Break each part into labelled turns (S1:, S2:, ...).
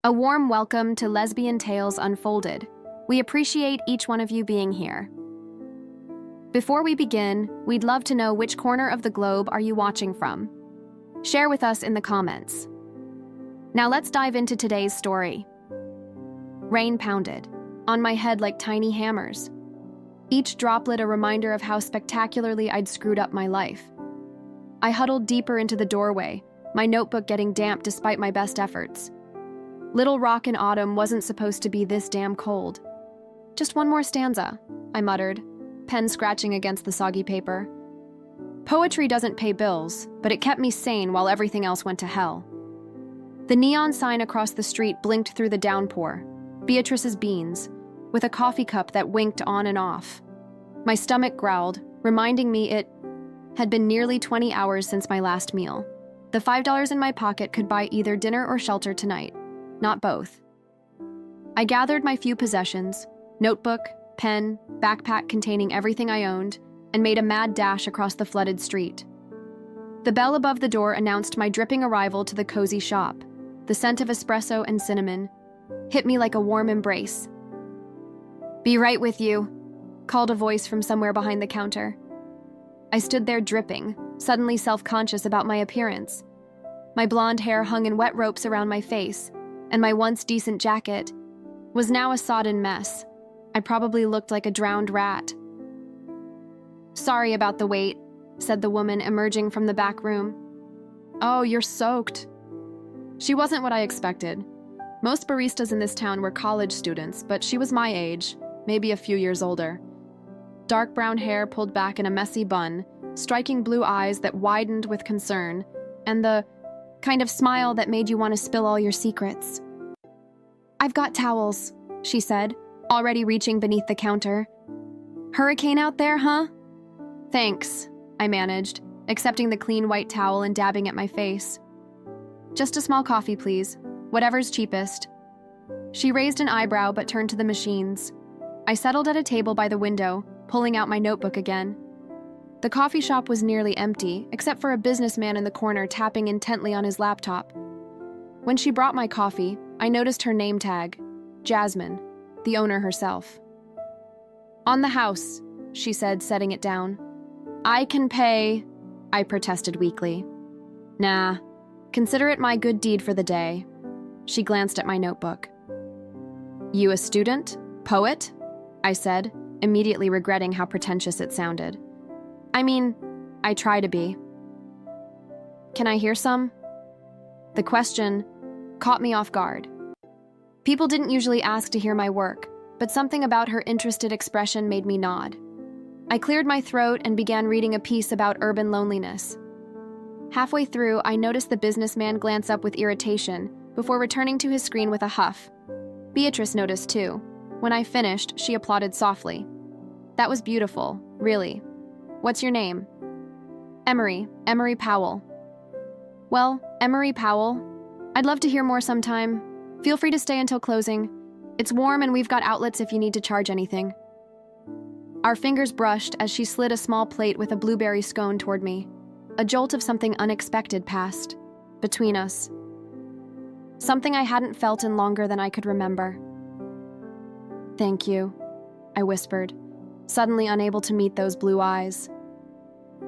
S1: A warm welcome to Lesbian Tales Unfolded. We appreciate each one of you being here. Before we begin, we'd love to know which corner of the globe are you watching from. Share with us in the comments. Now let's dive into today's story. Rain pounded on my head like tiny hammers. Each droplet a reminder of how spectacularly I'd screwed up my life. I huddled deeper into the doorway, my notebook getting damp despite my best efforts. Little Rock in Autumn wasn't supposed to be this damn cold. Just one more stanza, I muttered, pen scratching against the soggy paper. Poetry doesn't pay bills, but it kept me sane while everything else went to hell. The neon sign across the street blinked through the downpour, Beatrice's Beans, with a coffee cup that winked on and off. My stomach growled, reminding me it had been nearly 20 hours since my last meal. The $5 in my pocket could buy either dinner or shelter tonight, not both. I gathered my few possessions, notebook, pen, backpack containing everything I owned, and made a mad dash across the flooded street. The bell above the door announced my dripping arrival to the cozy shop. The scent of espresso and cinnamon hit me like a warm embrace. "Be right with you," called a voice from somewhere behind the counter. I stood there dripping, suddenly self-conscious about my appearance. My blonde hair hung in wet ropes around my face, and my once decent jacket was now a sodden mess. I probably looked like a drowned rat. "Sorry about the wait," said the woman emerging from the back room. "Oh, you're soaked." She wasn't what I expected. Most baristas in this town were college students, but she was my age, maybe a few years older. Dark brown hair pulled back in a messy bun, striking blue eyes that widened with concern, and the kind of smile that made you want to spill all your secrets. "I've got towels," she said, already reaching beneath the counter. "Hurricane out there, huh?" "Thanks," I managed, accepting the clean white towel and dabbing at my face. "Just a small coffee, please. Whatever's cheapest." She raised an eyebrow but turned to the machines. I settled at a table by the window, pulling out my notebook again. The coffee shop was nearly empty, except for a businessman in the corner tapping intently on his laptop. When she brought my coffee, I noticed her name tag, Jasmine, the owner herself. "On the house," she said, setting it down. "I can pay," I protested weakly. "Nah, consider it my good deed for the day." She glanced at my notebook. "You a student? Poet?" I said, immediately regretting how pretentious it sounded. "I mean, I try to be." "Can I hear some?" The question caught me off guard. People didn't usually ask to hear my work, but something about her interested expression made me nod. I cleared my throat and began reading a piece about urban loneliness. Halfway through, I noticed the businessman glance up with irritation before returning to his screen with a huff. Beatrice noticed too. When I finished, she applauded softly. "That was beautiful, really. What's your name?" Emery Powell." "Well, Emery Powell, I'd love to hear more sometime. Feel free to stay until closing. It's warm and we've got outlets if you need to charge anything." Our fingers brushed as she slid a small plate with a blueberry scone toward me. A jolt of something unexpected passed between us. Something I hadn't felt in longer than I could remember. "Thank you," I whispered, suddenly unable to meet those blue eyes.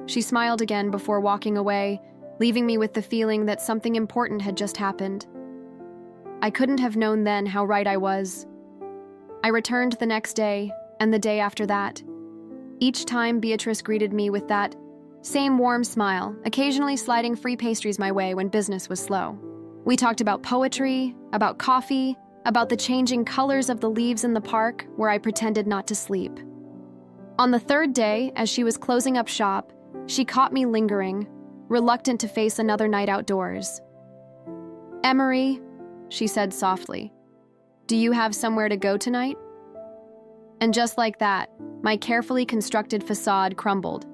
S1: She smiled again before walking away, leaving me with the feeling that something important had just happened. I couldn't have known then how right I was. I returned the next day, and the day after that. Each time Beatrice greeted me with that same warm smile, occasionally sliding free pastries my way when business was slow. We talked about poetry, about coffee, about the changing colors of the leaves in the park where I pretended not to sleep. On the third day, as she was closing up shop, she caught me lingering, reluctant to face another night outdoors. "Emery," she said softly, "do you have somewhere to go tonight?" And just like that, my carefully constructed facade crumbled.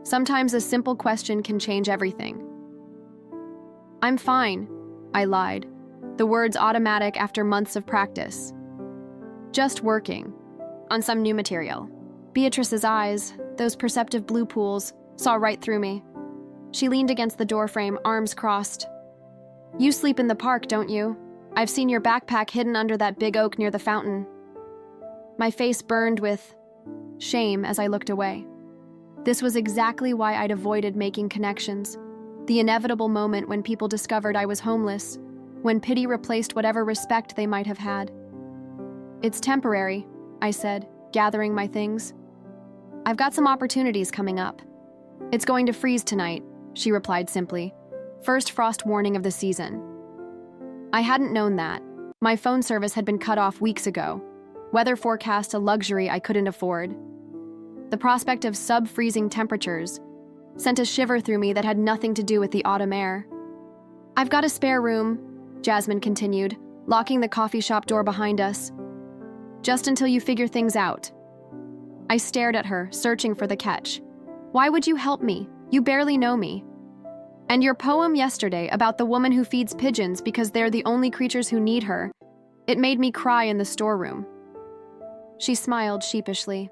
S1: Sometimes a simple question can change everything. "I'm fine," I lied, the words automatic after months of practice. "Just working on some new material." Beatrice's eyes, those perceptive blue pools, saw right through me. She leaned against the doorframe, arms crossed. "You sleep in the park, don't you?" I've seen your backpack hidden under that big oak near the fountain. My face burned with shame as I looked away. This was exactly why I'd avoided making connections. The inevitable moment when people discovered I was homeless, when pity replaced whatever respect they might have had. It's temporary, I said, gathering my things. I've got some opportunities coming up. It's going to freeze tonight, she replied simply. First frost warning of the season. I hadn't known that. My phone service had been cut off weeks ago. Weather forecast a luxury I couldn't afford. The prospect of sub-freezing temperatures sent a shiver through me that had nothing to do with the autumn air. I've got a spare room, Jasmine continued, locking the coffee shop door behind us. Just until you figure things out. I stared at her, searching for the catch. Why would you help me? You barely know me. And your poem yesterday about the woman who feeds pigeons because they're the only creatures who need her, it made me cry in the storeroom. She smiled sheepishly.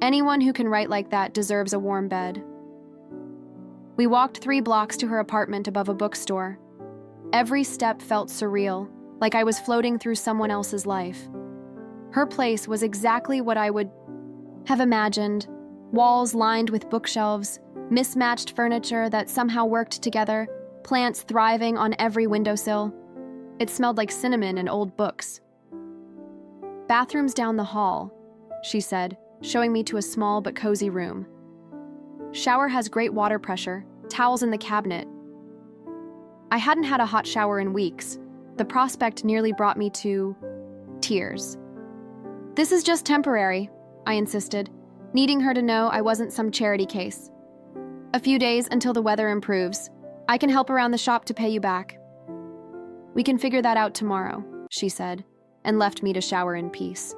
S1: Anyone who can write like that deserves a warm bed. We walked 3 blocks to her apartment above a bookstore. Every step felt surreal, like I was floating through someone else's life. Her place was exactly what I would have imagined. Walls lined with bookshelves, mismatched furniture that somehow worked together, plants thriving on every windowsill. It smelled like cinnamon and old books. Bathrooms down the hall, she said, showing me to a small but cozy room. Shower has great water pressure, towels in the cabinet. I hadn't had a hot shower in weeks. The prospect nearly brought me to tears. This is just temporary, I insisted, needing her to know I wasn't some charity case. A few days until the weather improves. I can help around the shop to pay you back. We can figure that out tomorrow, she said, and left me to shower in peace.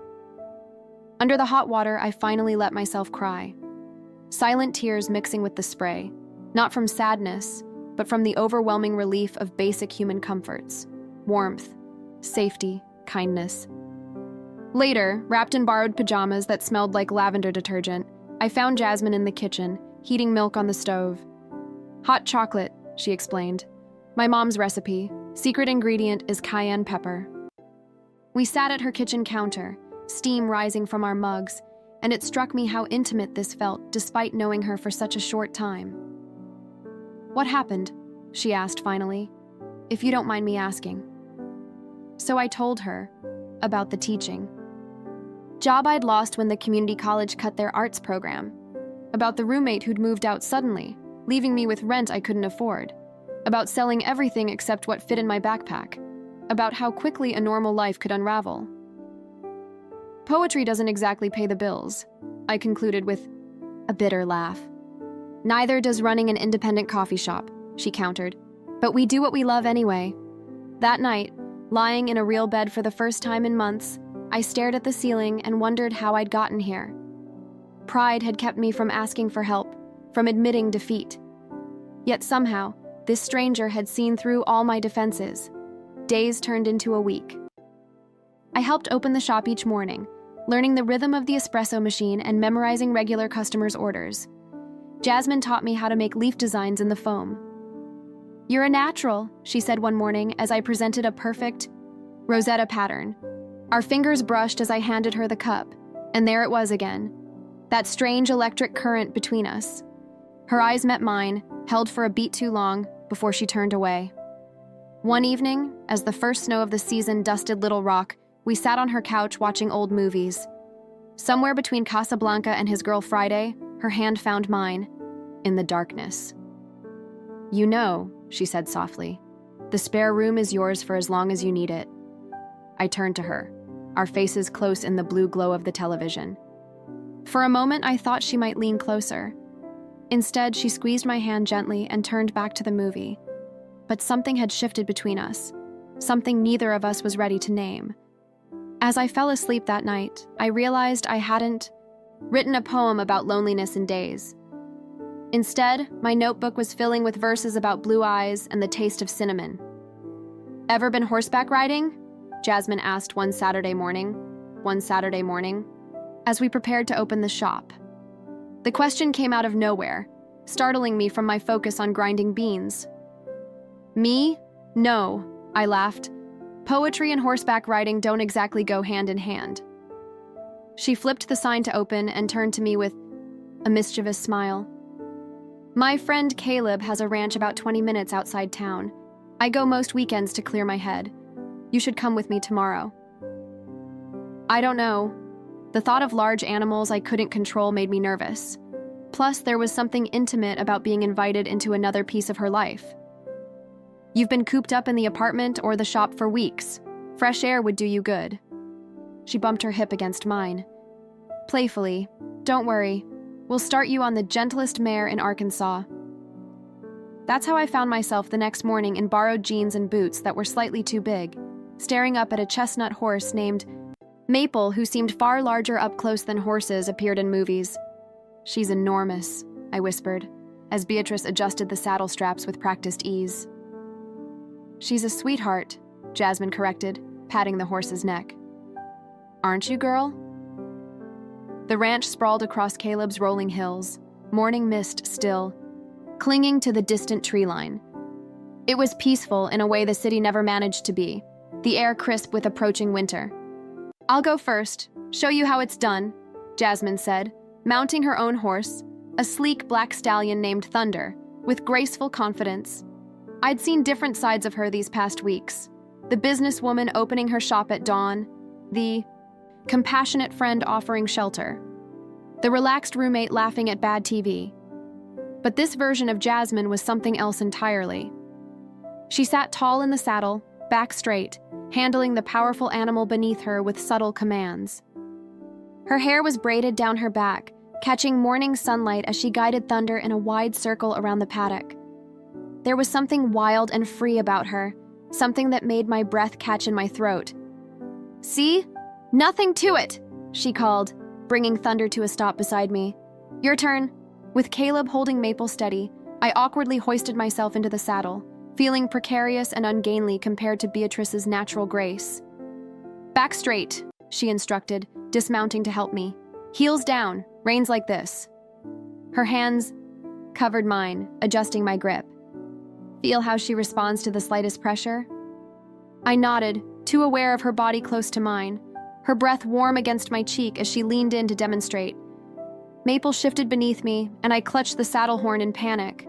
S1: Under the hot water, I finally let myself cry. Silent tears mixing with the spray, not from sadness, but from the overwhelming relief of basic human comforts: warmth, safety, kindness. Later, wrapped in borrowed pajamas that smelled like lavender detergent, I found Jasmine in the kitchen, heating milk on the stove. Hot chocolate, she explained. My mom's recipe. Secret ingredient is cayenne pepper. We sat at her kitchen counter, steam rising from our mugs, and it struck me how intimate this felt despite knowing her for such a short time. What happened? She asked finally, if you don't mind me asking. So I told her about the teaching. Job I'd lost when the community college cut their arts program. About the roommate who'd moved out suddenly, leaving me with rent I couldn't afford. About selling everything except what fit in my backpack. About how quickly a normal life could unravel. Poetry doesn't exactly pay the bills, I concluded with a bitter laugh. Neither does running an independent coffee shop, she countered. But we do what we love anyway. That night, lying in a real bed for the first time in months, I stared at the ceiling and wondered how I'd gotten here. Pride had kept me from asking for help, from admitting defeat. Yet somehow, this stranger had seen through all my defenses. Days turned into a week. I helped open the shop each morning, learning the rhythm of the espresso machine and memorizing regular customers' orders. Jasmine taught me how to make leaf designs in the foam. You're a natural, she said one morning as I presented a perfect Rosetta pattern. Our fingers brushed as I handed her the cup, and there it was again, that strange electric current between us. Her eyes met mine, held for a beat too long, before she turned away. One evening, as the first snow of the season dusted Little Rock, we sat on her couch watching old movies. Somewhere between Casablanca and His Girl Friday, her hand found mine, in the darkness. You know, she said softly, the spare room is yours for as long as you need it. I turned to her, our faces close in the blue glow of the television. For a moment, I thought she might lean closer. Instead, she squeezed my hand gently and turned back to the movie. But something had shifted between us, something neither of us was ready to name. As I fell asleep that night, I realized I hadn't written a poem about loneliness in days. Instead, my notebook was filling with verses about blue eyes and the taste of cinnamon. Ever been horseback riding? Jasmine asked one Saturday morning, as we prepared to open the shop. The question came out of nowhere, startling me from my focus on grinding beans. Me? No, I laughed. Poetry and horseback riding don't exactly go hand in hand. She flipped the sign to open and turned to me with a mischievous smile. My friend Caleb has a ranch about 20 minutes outside town. I go most weekends to clear my head. You should come with me tomorrow. I don't know. The thought of large animals I couldn't control made me nervous. Plus, there was something intimate about being invited into another piece of her life. You've been cooped up in the apartment or the shop for weeks. Fresh air would do you good. She bumped her hip against mine. Playfully, don't worry. We'll start you on the gentlest mare in Arkansas. That's how I found myself the next morning in borrowed jeans and boots that were slightly too big, staring up at a chestnut horse named Maple, who seemed far larger up close than horses appeared in movies. She's enormous, I whispered, as Beatrice adjusted the saddle straps with practiced ease. She's a sweetheart, Jasmine corrected, patting the horse's neck. Aren't you, girl? The ranch sprawled across Caleb's rolling hills, morning mist still, clinging to the distant tree line. It was peaceful in a way the city never managed to be, the air crisp with approaching winter. I'll go first, show you how it's done, Jasmine said, mounting her own horse, a sleek black stallion named Thunder, with graceful confidence. I'd seen different sides of her these past weeks. The businesswoman opening her shop at dawn, the compassionate friend offering shelter, the relaxed roommate laughing at bad TV. But this version of Jasmine was something else entirely. She sat tall in the saddle, back straight, handling the powerful animal beneath her with subtle commands. Her hair was braided down her back, catching morning sunlight as she guided Thunder in a wide circle around the paddock. There was something wild and free about her, something that made my breath catch in my throat. See? Nothing to it, she called, bringing Thunder to a stop beside me. Your turn. With Caleb holding Maple steady, I awkwardly hoisted myself into the saddle, feeling precarious and ungainly compared to Beatrice's natural grace. Back straight, she instructed, dismounting to help me. Heels down, reins like this. Her hands covered mine, adjusting my grip. Feel how she responds to the slightest pressure? I nodded, too aware of her body close to mine, her breath warm against my cheek as she leaned in to demonstrate. Maple shifted beneath me, and I clutched the saddle horn in panic.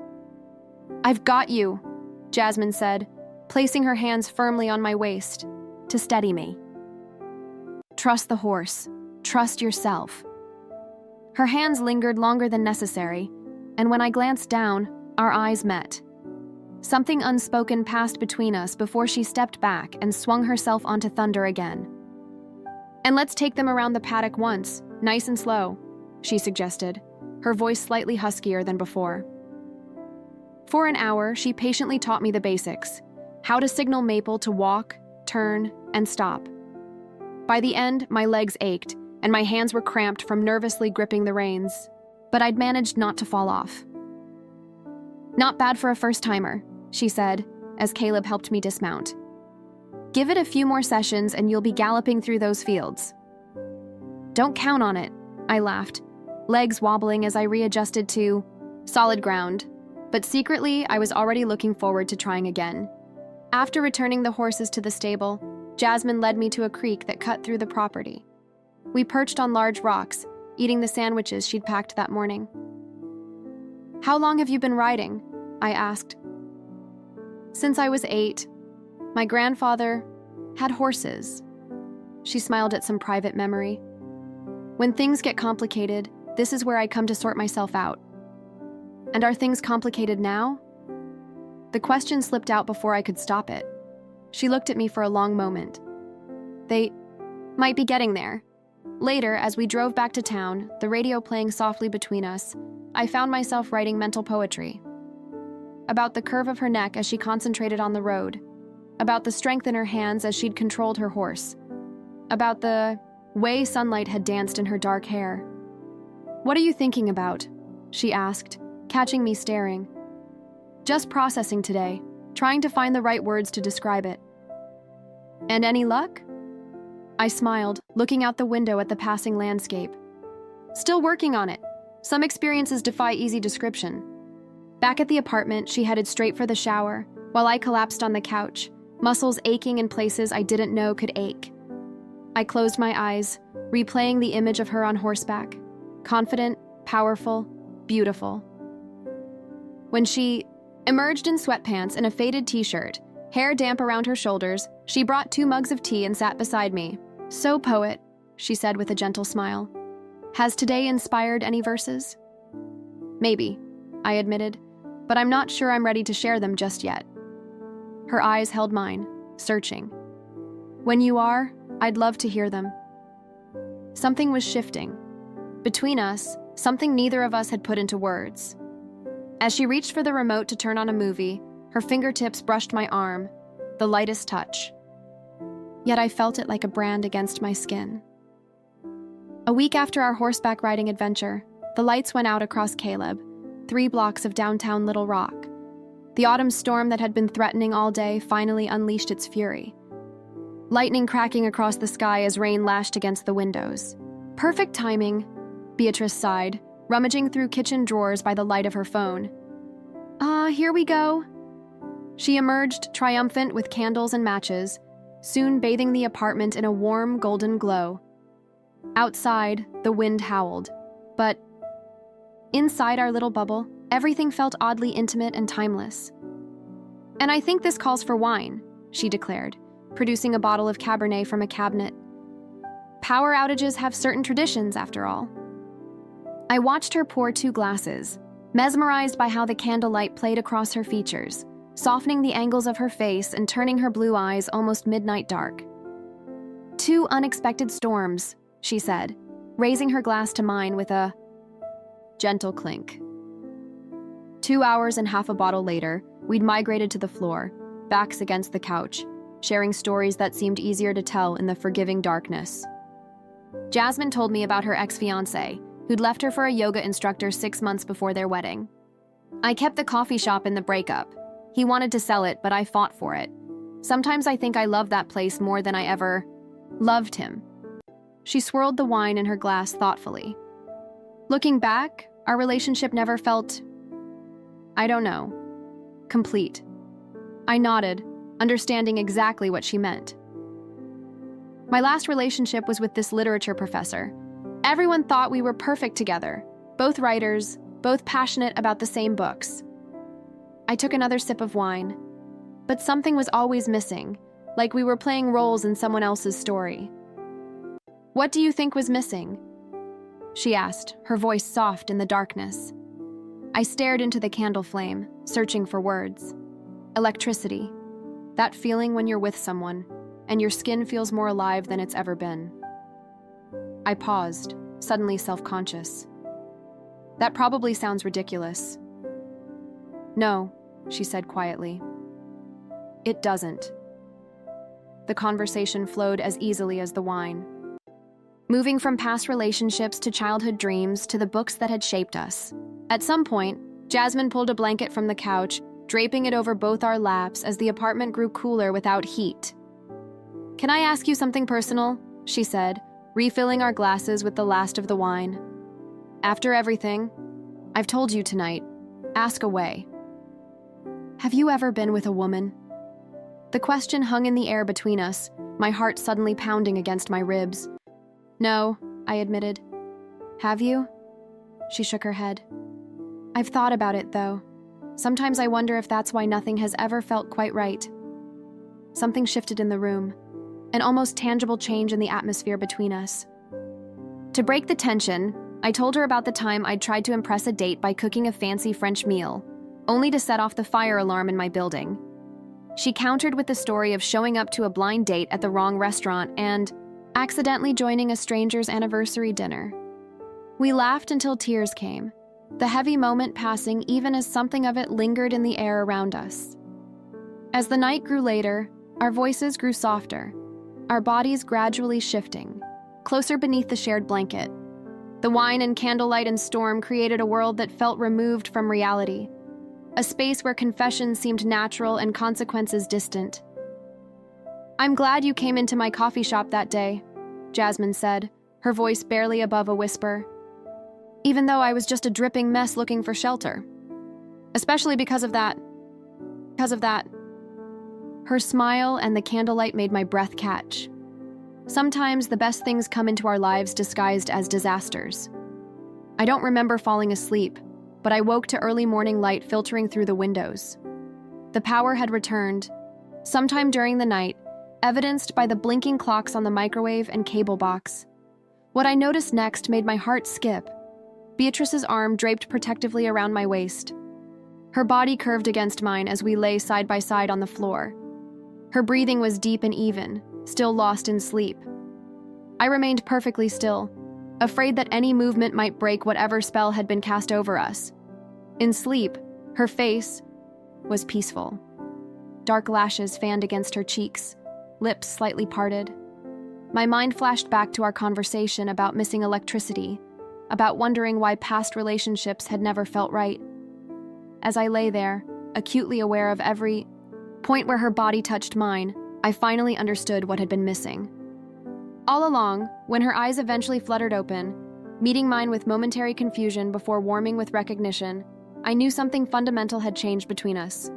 S1: I've got you, Jasmine said, placing her hands firmly on my waist to steady me. Trust the horse. Trust yourself. Her hands lingered longer than necessary, and when I glanced down, our eyes met. Something unspoken passed between us before she stepped back and swung herself onto Thunder again. And let's take them around the paddock once, nice and slow, she suggested, her voice slightly huskier than before. For an hour, she patiently taught me the basics, how to signal Maple to walk, turn, and stop. By the end, my legs ached, and my hands were cramped from nervously gripping the reins, but I'd managed not to fall off. Not bad for a first-timer, she said, as Caleb helped me dismount. Give it a few more sessions and you'll be galloping through those fields. Don't count on it, I laughed, legs wobbling as I readjusted to solid ground, but secretly I was already looking forward to trying again. After returning the horses to the stable, Jasmine led me to a creek that cut through the property. We perched on large rocks, eating the sandwiches she'd packed that morning. How long have you been riding? I asked. Since I was 8. My grandfather had horses. She smiled at some private memory. When things get complicated, this is where I come to sort myself out. And are things complicated now? The question slipped out before I could stop it. She looked at me for a long moment. They might be getting there. Later, as we drove back to town, the radio playing softly between us, I found myself writing mental poetry. About the curve of her neck as she concentrated on the road. About the strength in her hands as she'd controlled her horse. About the way sunlight had danced in her dark hair. What are you thinking about? She asked, catching me staring. Just processing today, trying to find the right words to describe it. And any luck? I smiled, looking out the window at the passing landscape. Still working on it. Some experiences defy easy description. Back at the apartment, she headed straight for the shower, while I collapsed on the couch, muscles aching in places I didn't know could ache. I closed my eyes, replaying the image of her on horseback, confident, powerful, beautiful. When she emerged in sweatpants and a faded t-shirt, hair damp around her shoulders, she brought 2 mugs of tea and sat beside me. "So, poet," she said with a gentle smile. "Has today inspired any verses?" "Maybe," I admitted, "but I'm not sure I'm ready to share them just yet." Her eyes held mine, searching. "When you are, I'd love to hear them." Something was shifting. Between us, something neither of us had put into words. As she reached for the remote to turn on a movie, her fingertips brushed my arm, the lightest touch. Yet I felt it like a brand against my skin. A week after our horseback riding adventure, the lights went out across Caleb, 3 blocks of downtown Little Rock. The autumn storm that had been threatening all day finally unleashed its fury. Lightning cracking across the sky as rain lashed against the windows. "Perfect timing," Beatrice sighed, rummaging through kitchen drawers by the light of her phone. Here we go." She emerged, triumphant with candles and matches, soon bathing the apartment in a warm, golden glow. Outside, the wind howled, but inside our little bubble, everything felt oddly intimate and timeless. "And I think this calls for wine," she declared, producing a bottle of Cabernet from a cabinet. "Power outages have certain traditions, after all." I watched her pour 2 glasses, mesmerized by how the candlelight played across her features, softening the angles of her face and turning her blue eyes almost midnight dark. "2 unexpected storms," she said, raising her glass to mine with a gentle clink. 2 hours and half a bottle later, we'd migrated to the floor, backs against the couch, sharing stories that seemed easier to tell in the forgiving darkness. Jasmine told me about her ex-fiancé, who'd left her for a yoga instructor 6 months before their wedding. "I kept the coffee shop in the breakup. He wanted to sell it, but I fought for it. Sometimes I think I love that place more than I ever loved him." She swirled the wine in her glass thoughtfully. "Looking back, our relationship never felt, I don't know, complete." I nodded, understanding exactly what she meant. "My last relationship was with this literature professor. Everyone thought we were perfect together, both writers, both passionate about the same books." I took another sip of wine, but something was always missing, like we were playing roles in someone else's story. "What do you think was missing?" she asked, her voice soft in the darkness. I stared into the candle flame, searching for words. Electricity. That feeling when you're with someone, and your skin feels more alive than it's ever been. I paused, suddenly self-conscious. "That probably sounds ridiculous." "No," she said quietly. "It doesn't." The conversation flowed as easily as the wine. Moving from past relationships to childhood dreams to the books that had shaped us. At some point, Jasmine pulled a blanket from the couch, draping it over both our laps as the apartment grew cooler without heat. "Can I ask you something personal?" she said, refilling our glasses with the last of the wine. "After everything I've told you tonight, ask away. Have you ever been with a woman?" The question hung in the air between us, my heart suddenly pounding against my ribs. "No," I admitted. "Have you?" She shook her head. "I've thought about it, though. Sometimes I wonder if that's why nothing has ever felt quite right." Something shifted in the room, an almost tangible change in the atmosphere between us. To break the tension, I told her about the time I'd tried to impress a date by cooking a fancy French meal, only to set off the fire alarm in my building. She countered with the story of showing up to a blind date at the wrong restaurant and accidentally joining a stranger's anniversary dinner. We laughed until tears came, the heavy moment passing even as something of it lingered in the air around us. As the night grew later, our voices grew softer, our bodies gradually shifting, closer beneath the shared blanket. The wine and candlelight and storm created a world that felt removed from reality, a space where confession seemed natural and consequences distant. "I'm glad you came into my coffee shop that day," Jasmine said, her voice barely above a whisper. "Even though I was just a dripping mess looking for shelter. Especially because of that. Her smile and the candlelight made my breath catch. Sometimes the best things come into our lives disguised as disasters. I don't remember falling asleep, but I woke to early morning light filtering through the windows. The power had returned, sometime during the night, evidenced by the blinking clocks on the microwave and cable box. What I noticed next made my heart skip. Beatrice's arm draped protectively around my waist. Her body curved against mine as we lay side by side on the floor. Her breathing was deep and even, still lost in sleep. I remained perfectly still, afraid that any movement might break whatever spell had been cast over us. In sleep, her face was peaceful. Dark lashes fanned against her cheeks, lips slightly parted. My mind flashed back to our conversation about missing electricity, about wondering why past relationships had never felt right. As I lay there, acutely aware of every point where her body touched mine, I finally understood what had been missing. All along, when her eyes eventually fluttered open, meeting mine with momentary confusion before warming with recognition, I knew something fundamental had changed between us.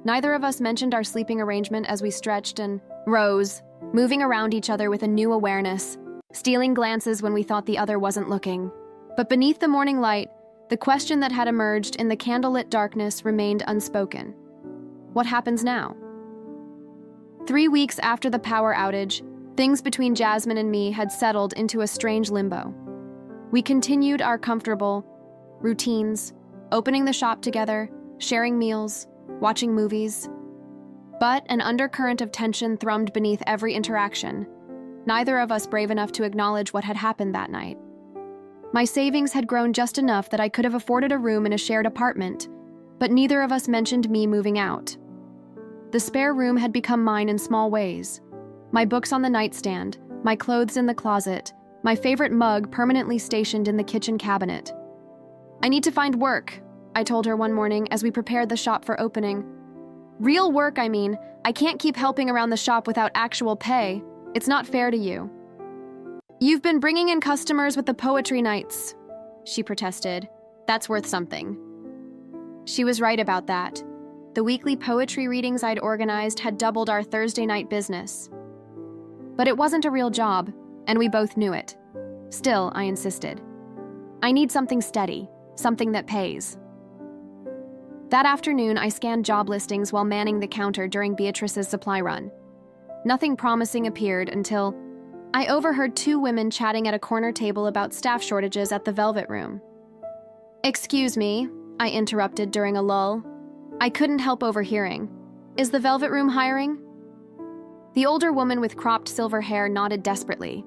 S1: Neither of us mentioned our sleeping arrangement as we stretched and rose, moving around each other with a new awareness, stealing glances when we thought the other wasn't looking. But beneath the morning light, the question that had emerged in the candlelit darkness remained unspoken. What happens now? 3 weeks after the power outage, things between Jasmine and me had settled into a strange limbo. We continued our comfortable routines, opening the shop together, sharing meals, watching movies. But an undercurrent of tension thrummed beneath every interaction, neither of us brave enough to acknowledge what had happened that night. My savings had grown just enough that I could have afforded a room in a shared apartment, but neither of us mentioned me moving out. The spare room had become mine in small ways. My books on the nightstand, my clothes in the closet, my favorite mug permanently stationed in the kitchen cabinet. "I need to find work," I told her one morning as we prepared the shop for opening. "Real work, I mean. I can't keep helping around the shop without actual pay. It's not fair to you." "You've been bringing in customers with the poetry nights," she protested. "That's worth something." She was right about that. The weekly poetry readings I'd organized had doubled our Thursday night business. But it wasn't a real job, and we both knew it. Still, I insisted. "I need something steady, something that pays." That afternoon, I scanned job listings while manning the counter during Beatrice's supply run. Nothing promising appeared until I overheard 2 women chatting at a corner table about staff shortages at the Velvet Room. "Excuse me," I interrupted during a lull. I couldn't help overhearing. "Is the Velvet Room hiring?" The older woman with cropped silver hair nodded desperately.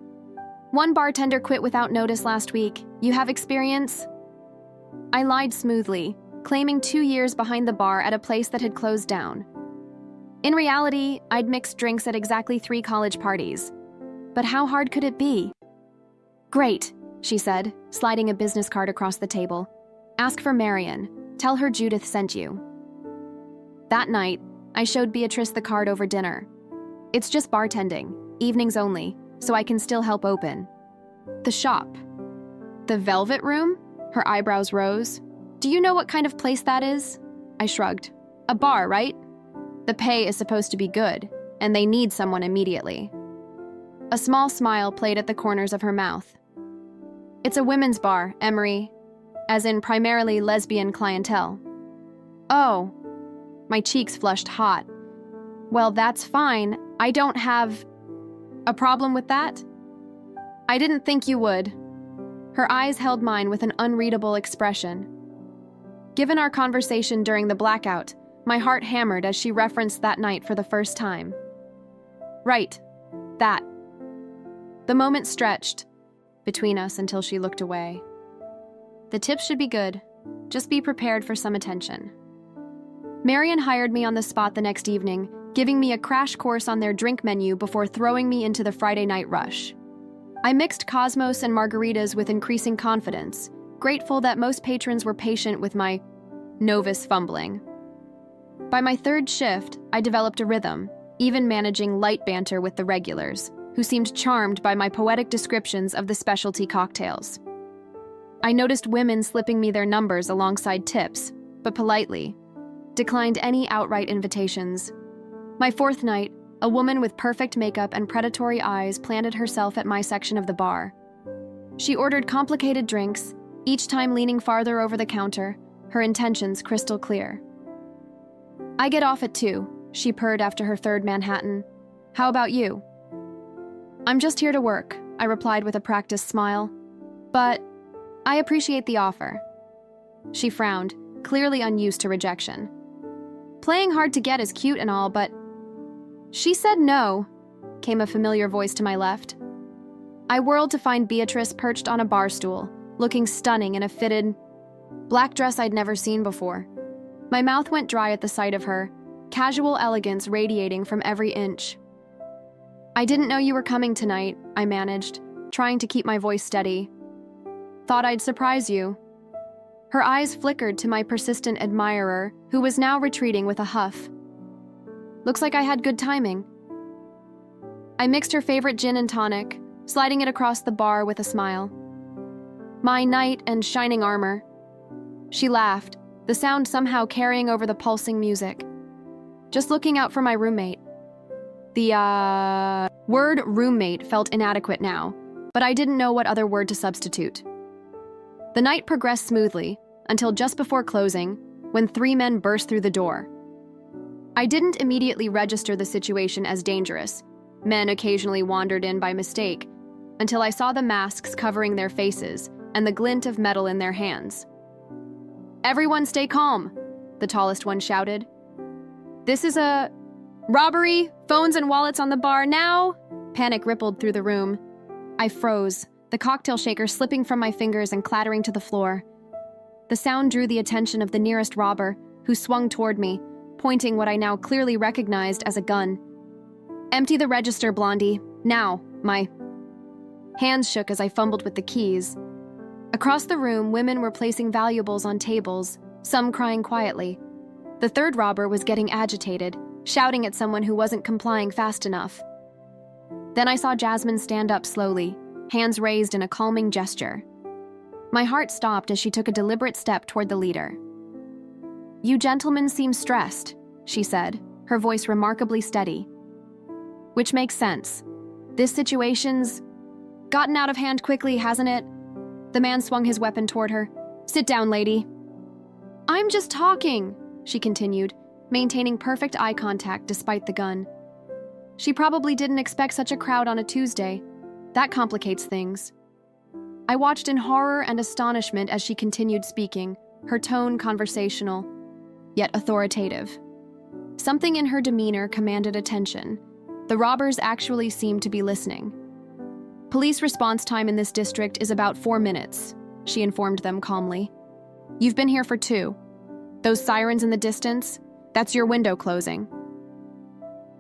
S1: "One bartender quit without notice last week. You have experience?" I lied smoothly, claiming 2 years behind the bar at a place that had closed down. In reality, I'd mixed drinks at exactly 3 college parties. But how hard could it be? "Great," she said, sliding a business card across the table. "Ask for Marion. Tell her Judith sent you." That night, I showed Beatrice the card over dinner. "It's just bartending, evenings only, so I can still help open." "The shop." "The Velvet Room?" Her eyebrows rose. "Do you know what kind of place that is?" I shrugged. "A bar, right? The pay is supposed to be good, and they need someone immediately." A small smile played at the corners of her mouth. "It's a women's bar, Emery, as in primarily lesbian clientele." "Oh." My cheeks flushed hot. "Well, that's fine. I don't have a problem with that." "I didn't think you would." Her eyes held mine with an unreadable expression. Given our conversation during the blackout, my heart hammered as she referenced that night for the first time. "Right. That." The moment stretched between us until she looked away. "The tips should be good. Just be prepared for some attention." Marion hired me on the spot the next evening, giving me a crash course on their drink menu before throwing me into the Friday night rush. I mixed Cosmos and margaritas with increasing confidence, grateful that most patrons were patient with my novice fumbling. By my 3rd shift, I developed a rhythm, even managing light banter with the regulars, who seemed charmed by my poetic descriptions of the specialty cocktails. I noticed women slipping me their numbers alongside tips, but politely declined any outright invitations. My fourth night, a woman with perfect makeup and predatory eyes planted herself at my section of the bar. She ordered complicated drinks, each time leaning farther over the counter, her intentions crystal clear. "I get off at 2, she purred after her third Manhattan. "How about you?" "I'm just here to work," I replied with a practiced smile. "But I appreciate the offer." She frowned, clearly unused to rejection. "Playing hard to get is cute and all, but—" "She said no," came a familiar voice to my left. I whirled to find Beatrice perched on a bar stool, looking stunning in a fitted black dress I'd never seen before. My mouth went dry at the sight of her, casual elegance radiating from every inch. "I didn't know you were coming tonight," I managed, trying to keep my voice steady. "Thought I'd surprise you." Her eyes flickered to my persistent admirer, who was now retreating with a huff. "Looks like I had good timing." I mixed her favorite gin and tonic, sliding it across the bar with a smile. "My knight and shining armor." She laughed, the sound somehow carrying over the pulsing music. "Just looking out for my roommate." The word roommate felt inadequate now, but I didn't know what other word to substitute. The night progressed smoothly, until just before closing, when 3 men burst through the door. I didn't immediately register the situation as dangerous. Men occasionally wandered in by mistake, until I saw the masks covering their faces and the glint of metal in their hands. "Everyone stay calm," the tallest one shouted. "This is a robbery, phones and wallets on the bar now!" Panic rippled through the room. I froze, the cocktail shaker slipping from my fingers and clattering to the floor. The sound drew the attention of the nearest robber, who swung toward me, pointing what I now clearly recognized as a gun. "Empty the register, Blondie. Now." My hands shook as I fumbled with the keys. Across the room, women were placing valuables on tables, some crying quietly. The third robber was getting agitated, shouting at someone who wasn't complying fast enough. Then I saw Jasmine stand up slowly, hands raised in a calming gesture. My heart stopped as she took a deliberate step toward the leader. "You gentlemen seem stressed," she said, her voice remarkably steady. "Which makes sense. This situation's gotten out of hand quickly, hasn't it?" The man swung his weapon toward her. "Sit down, lady." "I'm just talking," she continued, maintaining perfect eye contact despite the gun. She probably didn't expect such a crowd on a Tuesday. That complicates things. I watched in horror and astonishment as she continued speaking, her tone conversational, yet authoritative. Something in her demeanor commanded attention. The robbers actually seemed to be listening. "Police response time in this district is about 4 minutes," she informed them calmly. "You've been here for 2. Those sirens in the distance, that's your window closing."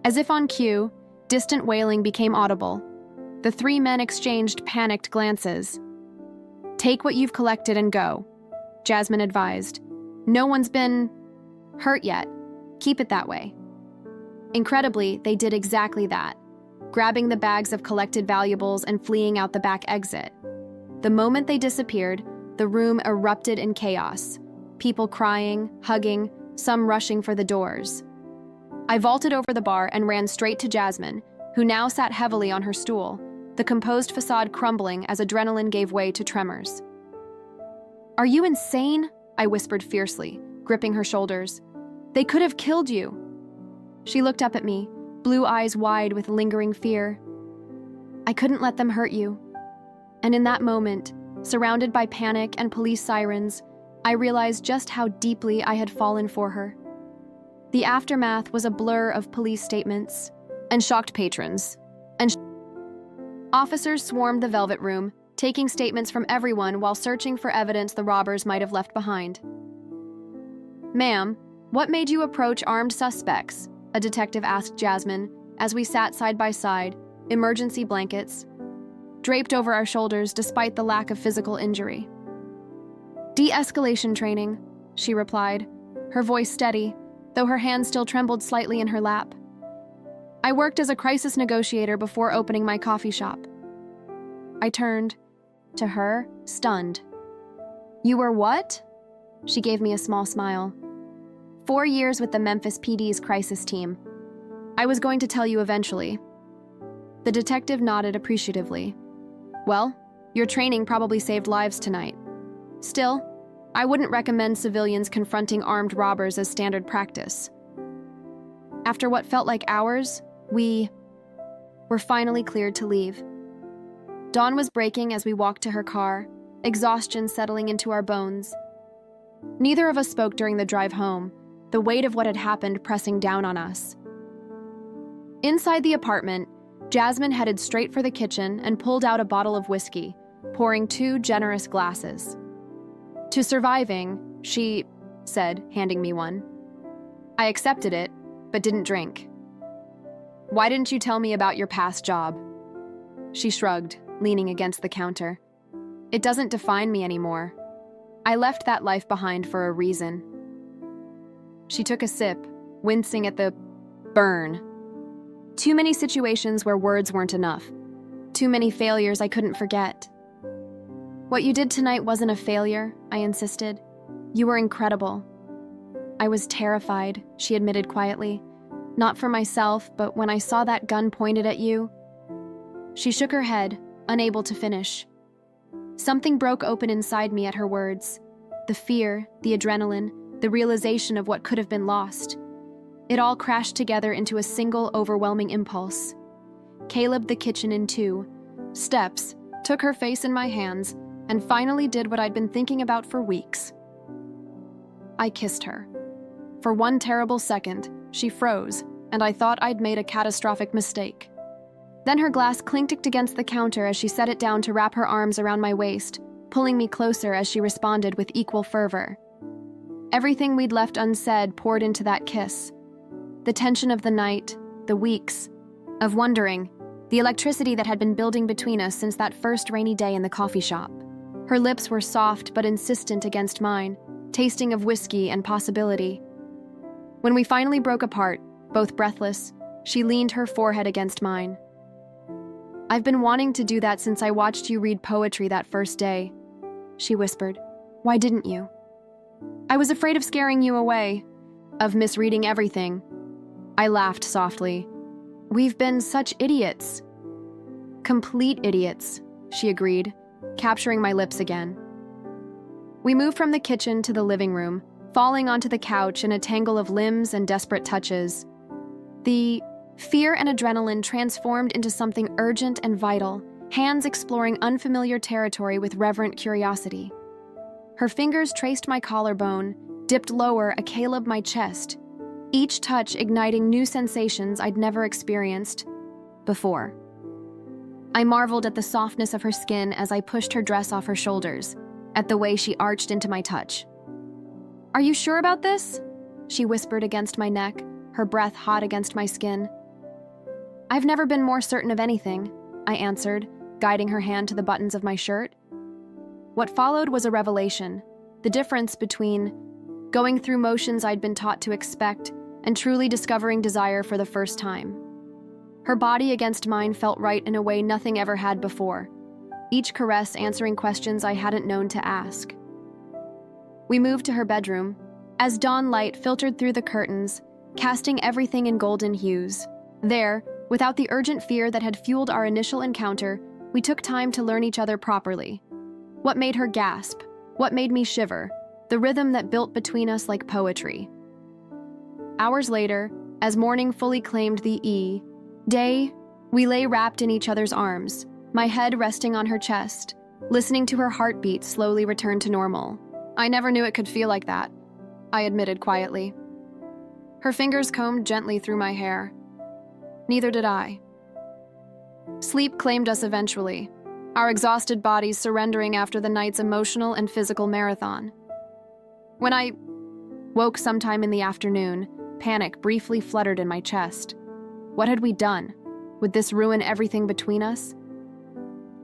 S1: As if on cue, distant wailing became audible. The 3 men exchanged panicked glances. "Take what you've collected and go," Jasmine advised. "No one's been hurt yet. Keep it that way." Incredibly, they did exactly that, grabbing the bags of collected valuables and fleeing out the back exit. The moment they disappeared, the room erupted in chaos. People crying, hugging, some rushing for the doors. I vaulted over the bar and ran straight to Jasmine, who now sat heavily on her stool, the composed facade crumbling as adrenaline gave way to tremors. "Are you insane?" I whispered fiercely, gripping her shoulders. "They could have killed you." She looked up at me, blue eyes wide with lingering fear. "I couldn't let them hurt you." And in that moment, surrounded by panic and police sirens, I realized just how deeply I had fallen for her. The aftermath was a blur of police statements and shocked patrons. Officers swarmed the Velvet Room, taking statements from everyone while searching for evidence the robbers might have left behind. "Ma'am, what made you approach armed suspects?" a detective asked Jasmine as we sat side by side, emergency blankets draped over our shoulders despite the lack of physical injury. "De-escalation training," she replied, her voice steady, though her hand still trembled slightly in her lap. "I worked as a crisis negotiator before opening my coffee shop." I turned to her, stunned. "You were what?" She gave me a small smile. 4 years with the Memphis PD's crisis team. I was going to tell you eventually. The detective nodded appreciatively. Well, your training probably saved lives tonight. Still, I wouldn't recommend civilians confronting armed robbers as standard practice. After what felt like hours, we were finally cleared to leave. Dawn was breaking as we walked to her car, exhaustion settling into our bones. Neither of us spoke during the drive home, the weight of what had happened pressing down on us. Inside the apartment, Jasmine headed straight for the kitchen and pulled out a bottle of whiskey, pouring 2 generous glasses. To surviving, she said, handing me one. I accepted it, but didn't drink. Why didn't you tell me about your past job? She shrugged, leaning against the counter. It doesn't define me anymore. I left that life behind for a reason. She took a sip, wincing at the burn. Too many situations where words weren't enough. Too many failures I couldn't forget. What you did tonight wasn't a failure, I insisted. You were incredible. I was terrified, she admitted quietly. Not for myself, but when I saw that gun pointed at you. She shook her head, unable to finish. Something broke open inside me at her words. The fear, the adrenaline, the realization of what could have been lost. It all crashed together into a single overwhelming impulse. Caleb the kitchen in 2 steps, took her face in my hands, and finally did what I'd been thinking about for weeks. I kissed her. For one terrible second, she froze, and I thought I'd made a catastrophic mistake. Then her glass clinked against the counter as she set it down to wrap her arms around my waist, pulling me closer as she responded with equal fervor. Everything we'd left unsaid poured into that kiss. The tension of the night, the weeks, of wondering, the electricity that had been building between us since that first rainy day in the coffee shop. Her lips were soft but insistent against mine, tasting of whiskey and possibility. When we finally broke apart, both breathless, she leaned her forehead against mine. I've been wanting to do that since I watched you read poetry that first day, she whispered. Why didn't you? I was afraid of scaring you away, of misreading everything. I laughed softly. We've been such idiots. Complete idiots, she agreed, capturing my lips again. We moved from the kitchen to the living room, falling onto the couch in a tangle of limbs and desperate touches. The fear and adrenaline transformed into something urgent and vital, hands exploring unfamiliar territory with reverent curiosity. Her fingers traced my collarbone, dipped lower, a Caleb my chest, each touch igniting new sensations I'd never experienced before. I marveled at the softness of her skin as I pushed her dress off her shoulders, at the way she arched into my touch. Are you sure about this? She whispered against my neck, her breath hot against my skin. I've never been more certain of anything, I answered, guiding her hand to the buttons of my shirt. What followed was a revelation, the difference between going through motions I'd been taught to expect and truly discovering desire for the first time. Her body against mine felt right in a way nothing ever had before, each caress answering questions I hadn't known to ask. We moved to her bedroom, as dawn light filtered through the curtains, casting everything in golden hues. There, without the urgent fear that had fueled our initial encounter, we took time to learn each other properly. What made her gasp? What made me shiver? The rhythm that built between us like poetry. Hours later, as morning fully claimed the day, we lay wrapped in each other's arms, my head resting on her chest, listening to her heartbeat slowly return to normal. I never knew it could feel like that, I admitted quietly. Her fingers combed gently through my hair. Neither did I. Sleep claimed us eventually, our exhausted bodies surrendering after the night's emotional and physical marathon. When I woke sometime in the afternoon, panic briefly fluttered in my chest. What had we done? Would this ruin everything between us?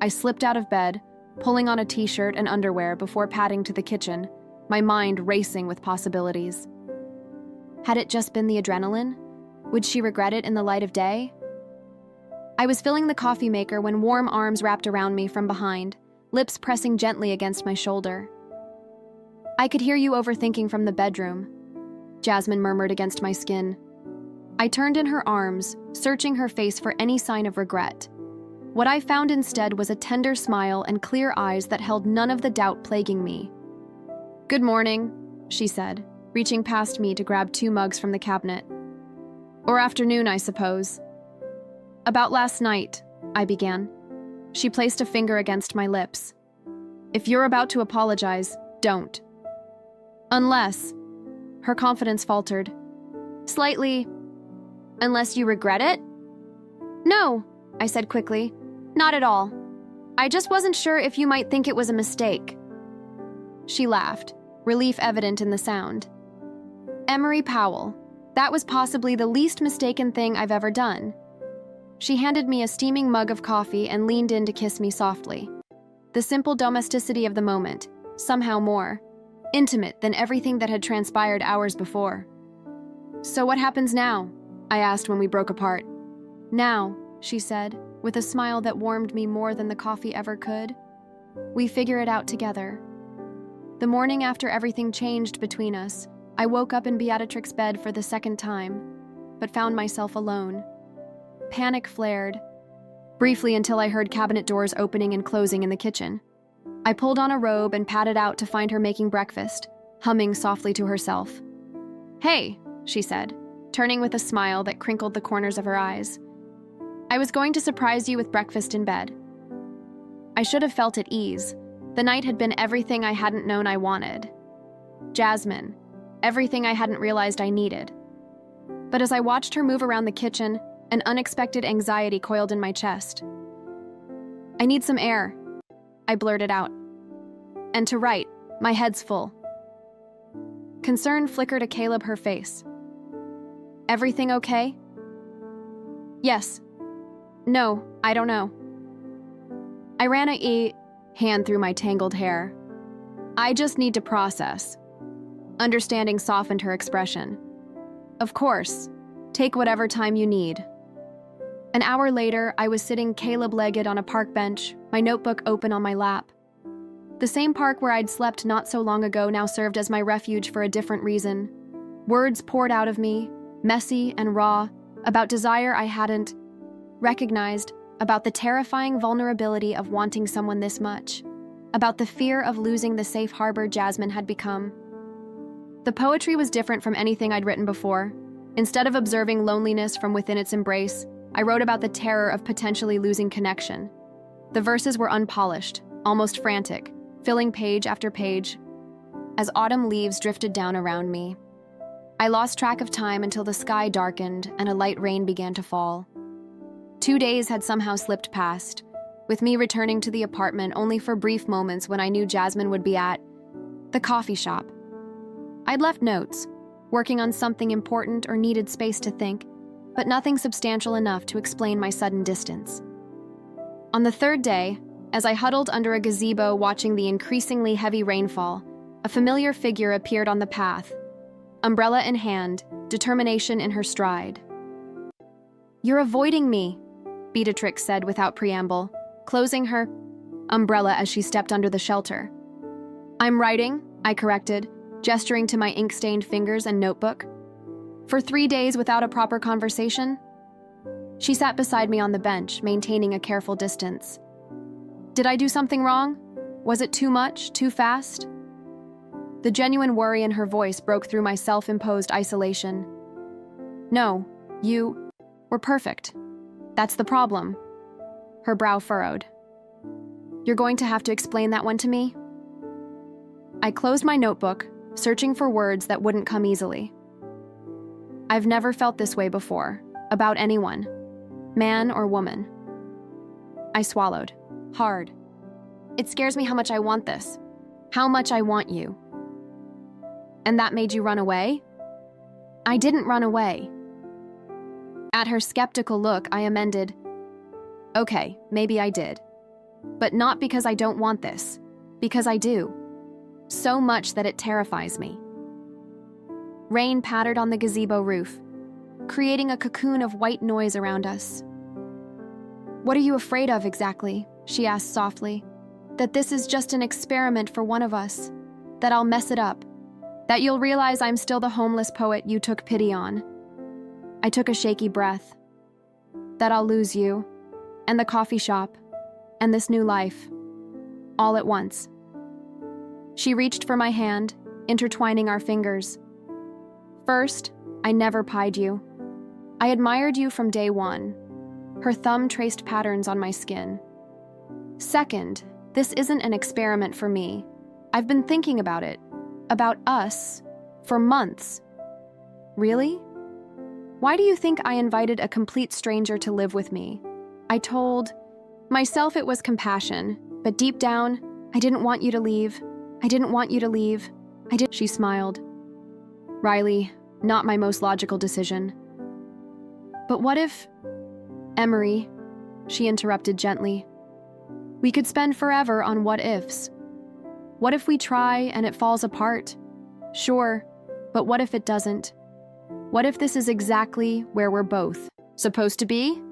S1: I slipped out of bed, pulling on a t-shirt and underwear before padding to the kitchen, my mind racing with possibilities. Had it just been the adrenaline? Would she regret it in the light of day? I was filling the coffee maker when warm arms wrapped around me from behind, lips pressing gently against my shoulder. I could hear you overthinking from the bedroom, Jasmine murmured against my skin. I turned in her arms, searching her face for any sign of regret. What I found instead was a tender smile and clear eyes that held none of the doubt plaguing me. "Good morning," she said, reaching past me to grab 2 mugs from the cabinet. "Or afternoon, I suppose." "About last night," I began. She placed a finger against my lips. "If you're about to apologize, don't." "Unless," her confidence faltered. "Slightly, unless you regret it?" "No," I said quickly. "Not at all. I just wasn't sure if you might think it was a mistake." She laughed, relief evident in the sound. "Emery Powell, that was possibly the least mistaken thing I've ever done." She handed me a steaming mug of coffee and leaned in to kiss me softly. The simple domesticity of the moment, somehow more intimate than everything that had transpired hours before. "So what happens now?" I asked when we broke apart. "Now," she said, with a smile that warmed me more than the coffee ever could, "we figure it out together." The morning after everything changed between us, I woke up in Beatrix's bed for the second time, but found myself alone. Panic flared, briefly until I heard cabinet doors opening and closing in the kitchen. I pulled on a robe and padded out to find her making breakfast, humming softly to herself. "Hey," she said, turning with a smile that crinkled the corners of her eyes. "I was going to surprise you with breakfast in bed." I should have felt at ease. The night had been everything I hadn't known I wanted. Jasmine, everything I hadn't realized I needed. But as I watched her move around the kitchen, an unexpected anxiety coiled in my chest. "I need some air," I blurted out. "And to write, my head's full." Concern flickered a Caleb her face. "Everything okay?" "Yes. No, I don't know." I ran a hand through my tangled hair. "I just need to process." Understanding softened her expression. "Of course. Take whatever time you need." An hour later, I was sitting Caleb-legged on a park bench, my notebook open on my lap. The same park where I'd slept not so long ago now served as my refuge for a different reason. Words poured out of me, messy and raw, about desire I hadn't recognized, about the terrifying vulnerability of wanting someone this much, about the fear of losing the safe harbor Jasmine had become. The poetry was different from anything I'd written before. Instead of observing loneliness from within its embrace, I wrote about the terror of potentially losing connection. The verses were unpolished, almost frantic, filling page after page. As autumn leaves drifted down around me, I lost track of time until the sky darkened and a light rain began to fall. 2 days had somehow slipped past, with me returning to the apartment only for brief moments when I knew Jasmine would be at the coffee shop. I'd left notes, working on something important or needed space to think, but nothing substantial enough to explain my sudden distance. On the 3rd day, as I huddled under a gazebo watching the increasingly heavy rainfall, a familiar figure appeared on the path, umbrella in hand, determination in her stride. "You're avoiding me," Beatrix said without preamble, closing her umbrella as she stepped under the shelter. "I'm writing," I corrected, gesturing to my ink-stained fingers and notebook. "For 3 days without a proper conversation?" She sat beside me on the bench, maintaining a careful distance. "Did I do something wrong? Was it too much, too fast?" The genuine worry in her voice broke through my self-imposed isolation. "No, you were perfect. That's the problem." Her brow furrowed. "You're going to have to explain that one to me?" I closed my notebook, searching for words that wouldn't come easily. I've never felt this way before, about anyone, man or woman. I swallowed, hard. "It scares me how much I want this, how much I want you." "And that made you run away?" "I didn't run away." At her skeptical look, I amended, "Okay, maybe I did. But not because I don't want this, because I do. So much that it terrifies me." Rain pattered on the gazebo roof, creating a cocoon of white noise around us. "What are you afraid of exactly?" she asked softly. "That this is just an experiment for one of us, that I'll mess it up, that you'll realize I'm still the homeless poet you took pity on." I took a shaky breath. That I'll lose you, and the coffee shop, and this new life, all at once. She reached for my hand, intertwining our fingers. First, I never pied you. I admired you from day one. Her thumb traced patterns on my skin. Second, this isn't an experiment for me. I've been thinking about it, about us, for months. Really? Why do you think I invited a complete stranger to live with me? I told myself it was compassion, but deep down, I didn't want you to leave. I didn't want you to leave. She smiled. Riley, not my most logical decision. But what if... Emery, she interrupted gently. We could spend forever on what-ifs. What if we try and it falls apart? Sure, but what if it doesn't? What if this is exactly where we're both supposed to be?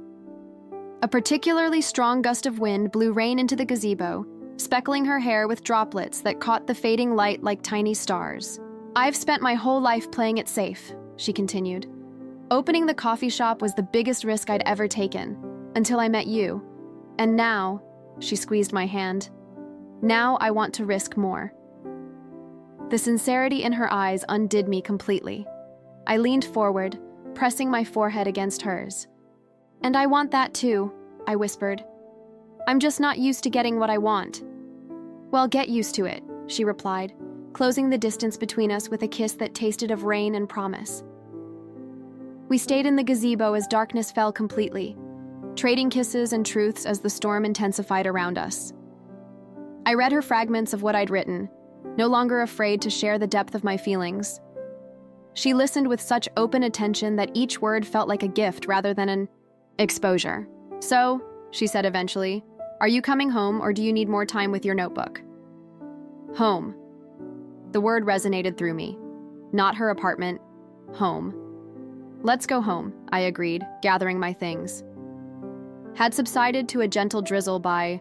S1: A particularly strong gust of wind blew rain into the gazebo, speckling her hair with droplets that caught the fading light like tiny stars. I've spent my whole life playing it safe, she continued. Opening the coffee shop was the biggest risk I'd ever taken, until I met you. And now, she squeezed my hand, now I want to risk more. The sincerity in her eyes undid me completely. I leaned forward, pressing my forehead against hers. And I want that too, I whispered. I'm just not used to getting what I want. Well, get used to it, she replied, closing the distance between us with a kiss that tasted of rain and promise. We stayed in the gazebo as darkness fell completely, trading kisses and truths as the storm intensified around us. I read her fragments of what I'd written, no longer afraid to share the depth of my feelings. She listened with such open attention that each word felt like a gift rather than an exposure. So, she said eventually, are you coming home or do you need more time with your notebook? Home. The word resonated through me. Not her apartment. Home. Let's go home, I agreed, gathering my things. Had subsided to a gentle drizzle by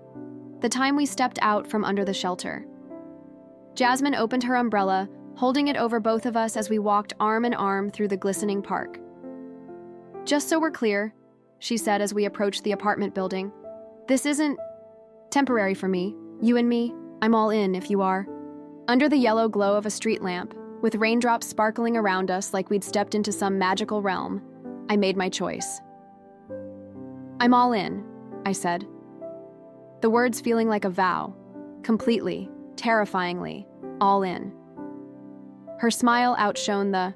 S1: the time we stepped out from under the shelter. Jasmine opened her umbrella, holding it over both of us as we walked arm in arm through the glistening park. Just so we're clear, she said as we approached the apartment building, this isn't temporary for me. You and me, I'm all in if you are. Under the yellow glow of a street lamp, with raindrops sparkling around us like we'd stepped into some magical realm, I made my choice. I'm all in, I said. The words feeling like a vow, completely, terrifyingly, all in. Her smile outshone the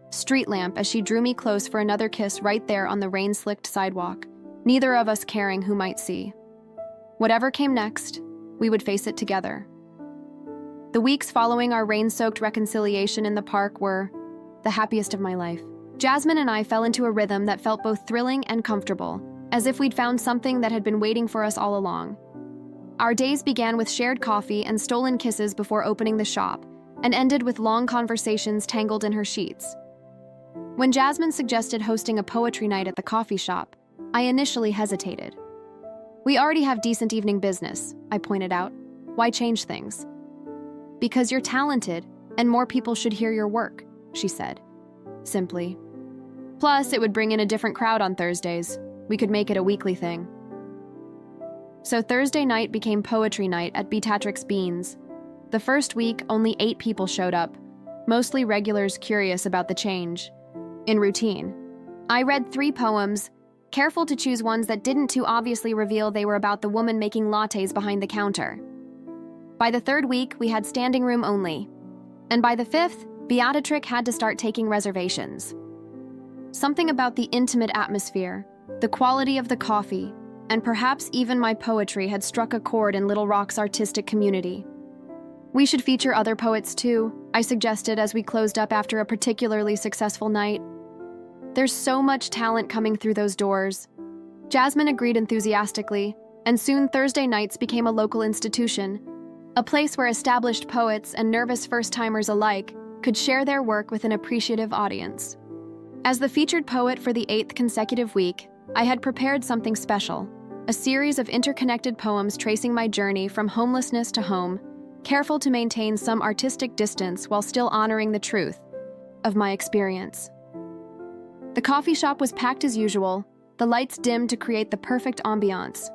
S1: street lamp as she drew me close for another kiss right there on the rain-slicked sidewalk, neither of us caring who might see. Whatever came next, we would face it together. The weeks following our rain-soaked reconciliation in the park were the happiest of my life. Jasmine and I fell into a rhythm that felt both thrilling and comfortable, as if we'd found something that had been waiting for us all along. Our days began with shared coffee and stolen kisses before opening the shop, and ended with long conversations tangled in her sheets. When Jasmine suggested hosting a poetry night at the coffee shop, I initially hesitated. We already have decent evening business, I pointed out. Why change things? Because you're talented, and more people should hear your work, she said, simply. Plus, it would bring in a different crowd on Thursdays. We could make it a weekly thing. So Thursday night became poetry night at Beatrix Beans. The first week, only 8 people showed up, mostly regulars curious about the change. In routine, I read 3 poems, careful to choose ones that didn't too obviously reveal they were about the woman making lattes behind the counter. By the 3rd week, we had standing room only. And by the 5th, Beatrix had to start taking reservations. Something about the intimate atmosphere, the quality of the coffee, and perhaps even my poetry had struck a chord in Little Rock's artistic community. We should feature other poets too, I suggested as we closed up after a particularly successful night. There's so much talent coming through those doors. Jasmine agreed enthusiastically, and soon Thursday nights became a local institution, a place where established poets and nervous first-timers alike could share their work with an appreciative audience. As the featured poet for the 8th consecutive week, I had prepared something special, a series of interconnected poems tracing my journey from homelessness to home, careful to maintain some artistic distance while still honoring the truth of my experience. The coffee shop was packed as usual, the lights dimmed to create the perfect ambiance.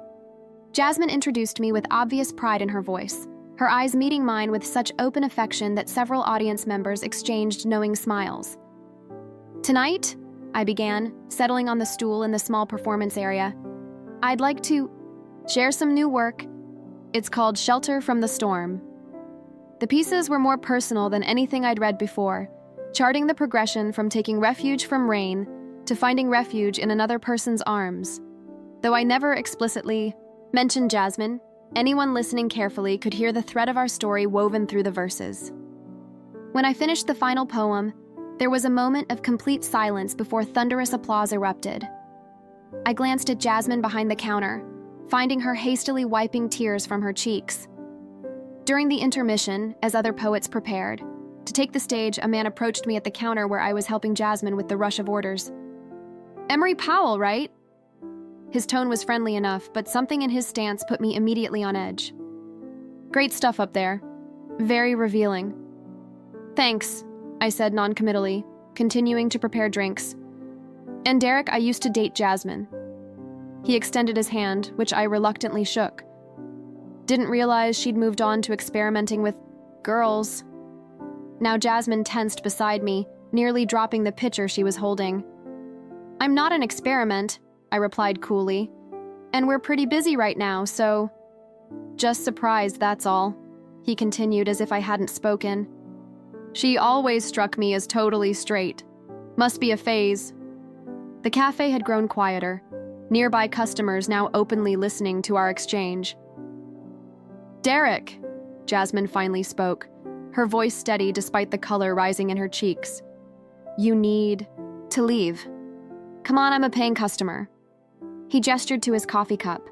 S1: Jasmine introduced me with obvious pride in her voice, her eyes meeting mine with such open affection that several audience members exchanged knowing smiles. "Tonight," I began, settling on the stool in the small performance area, "I'd like to share some new work. It's called Shelter from the Storm." The pieces were more personal than anything I'd read before, charting the progression from taking refuge from rain to finding refuge in another person's arms. Though I never explicitly mentioned Jasmine, anyone listening carefully could hear the thread of our story woven through the verses. When I finished the final poem, there was a moment of complete silence before thunderous applause erupted. I glanced at Jasmine behind the counter, finding her hastily wiping tears from her cheeks. During the intermission, as other poets prepared to take the stage, a man approached me at the counter where I was helping Jasmine with the rush of orders. "Emery Powell, right?" His tone was friendly enough, but something in his stance put me immediately on edge. "Great stuff up there. Very revealing." "Thanks," I said noncommittally, continuing to prepare drinks. "And Derek, I used to date Jasmine." He extended his hand, which I reluctantly shook. Didn't realize she'd moved on to experimenting with girls. Now Jasmine tensed beside me, nearly dropping the pitcher she was holding. "I'm not an experiment," I replied coolly. "And we're pretty busy right now, so—" "Just surprised, that's all," he continued as if I hadn't spoken. "She always struck me as totally straight. Must be a phase." The cafe had grown quieter, nearby customers now openly listening to our exchange. "Derek," Jasmine finally spoke, her voice steady despite the color rising in her cheeks. "You need to leave. Come on, I'm a paying customer." He gestured to his coffee cup.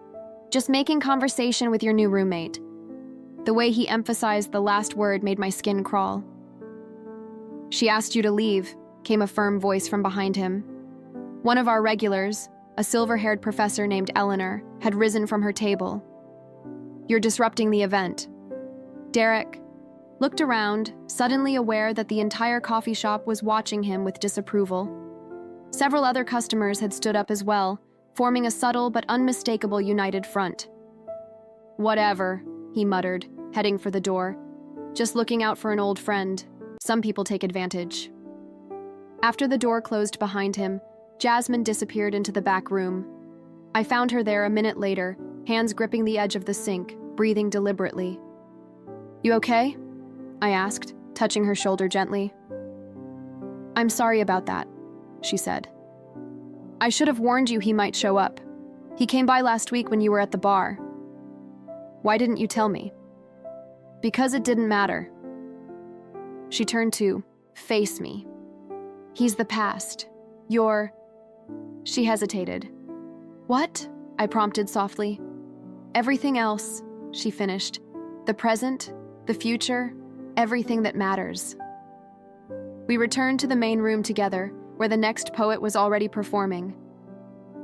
S1: "Just making conversation with your new roommate." The way he emphasized the last word made my skin crawl. "She asked you to leave," came a firm voice from behind him. One of our regulars, a silver-haired professor named Eleanor, had risen from her table. "You're disrupting the event." Derek looked around, suddenly aware that the entire coffee shop was watching him with disapproval. Several other customers had stood up as well, forming a subtle but unmistakable united front. "Whatever," he muttered, heading for the door. "Just looking out for an old friend. Some people take advantage." After the door closed behind him, Jasmine disappeared into the back room. I found her there a minute later, hands gripping the edge of the sink, breathing deliberately. "You okay?" I asked, touching her shoulder gently. "I'm sorry about that," she said. "I should have warned you he might show up. He came by last week when you were at the bar." "Why didn't you tell me?" "Because it didn't matter." She turned to face me. "He's the past. You're—" She hesitated. "What?" I prompted softly. "Everything else," she finished. "The present, the future, everything that matters." We returned to the main room together, where the next poet was already performing.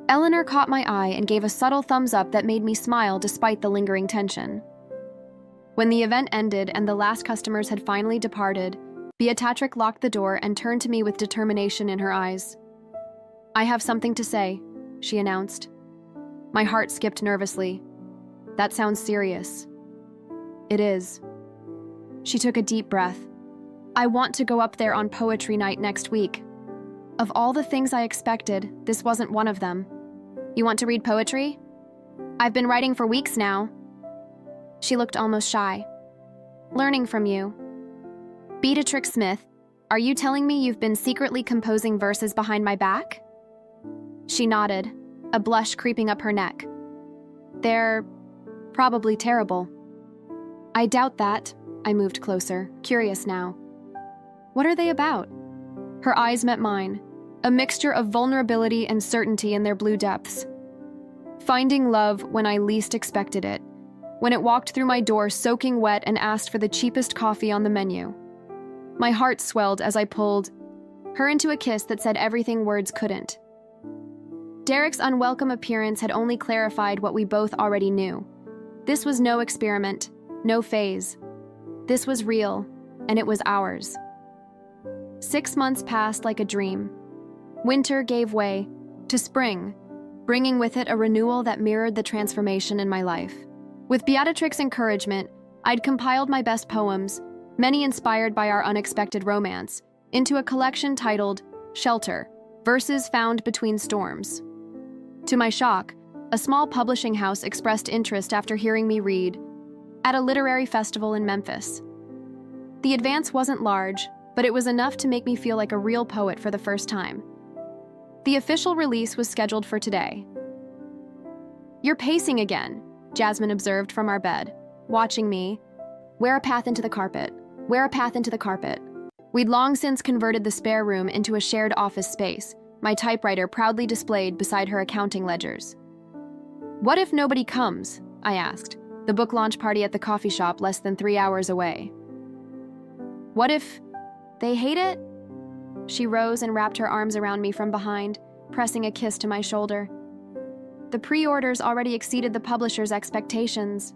S1: Eleanor caught my eye and gave a subtle thumbs up that made me smile despite the lingering tension. When the event ended and the last customers had finally departed, Beatrice locked the door and turned to me with determination in her eyes. "I have something to say," she announced. My heart skipped nervously. "That sounds serious." "It is." She took a deep breath. "I want to go up there on poetry night next week." Of all the things I expected, this wasn't one of them. "You want to read poetry?" "I've been writing for weeks now." She looked almost shy. "Learning from you." "Beatrix Smith, are you telling me you've been secretly composing verses behind my back?" She nodded, a blush creeping up her neck. "They're probably terrible." "I doubt that." I moved closer, curious now. "What are they about?" Her eyes met mine, a mixture of vulnerability and certainty in their blue depths. "Finding love when I least expected it, when it walked through my door soaking wet and asked for the cheapest coffee on the menu." My heart swelled as I pulled her into a kiss that said everything words couldn't. Derek's unwelcome appearance had only clarified what we both already knew. This was no experiment, no phase. This was real, and it was ours. 6 months passed like a dream. Winter gave way to spring, bringing with it a renewal that mirrored the transformation in my life. With Beatrix's encouragement, I'd compiled my best poems, many inspired by our unexpected romance, into a collection titled Shelter, Verses Found Between Storms. To my shock, a small publishing house expressed interest after hearing me read at a literary festival in Memphis. The advance wasn't large, but it was enough to make me feel like a real poet for the first time. The official release was scheduled for today. "You're pacing again," Jasmine observed from our bed, watching me. "Wear a path into the carpet. Wear a path into the carpet." We'd long since converted the spare room into a shared office space, my typewriter proudly displayed beside her accounting ledgers. "What if nobody comes?" I asked, the book launch party at the coffee shop less than 3 hours away. "What if they hate it?" She rose and wrapped her arms around me from behind, pressing a kiss to my shoulder. "The pre-orders already exceeded the publisher's expectations.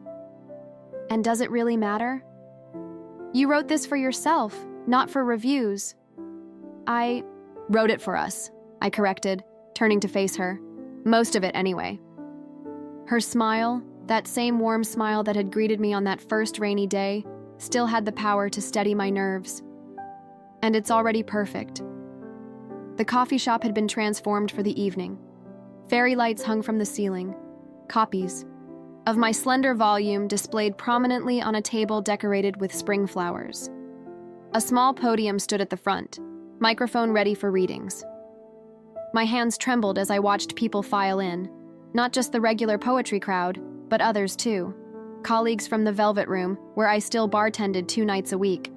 S1: And does it really matter? You wrote this for yourself, not for reviews." "I wrote it for us," I corrected, turning to face her. "Most of it, anyway." Her smile, that same warm smile that had greeted me on that first rainy day, still had the power to steady my nerves. And it's already perfect. The coffee shop had been transformed for the evening. Fairy lights hung from the ceiling. Copies of my slender volume displayed prominently on a table decorated with spring flowers. A small podium stood at the front, microphone ready for readings. My hands trembled as I watched people file in, not just the regular poetry crowd, but others too. Colleagues from the Velvet Room, where I still bartended 2 nights a week.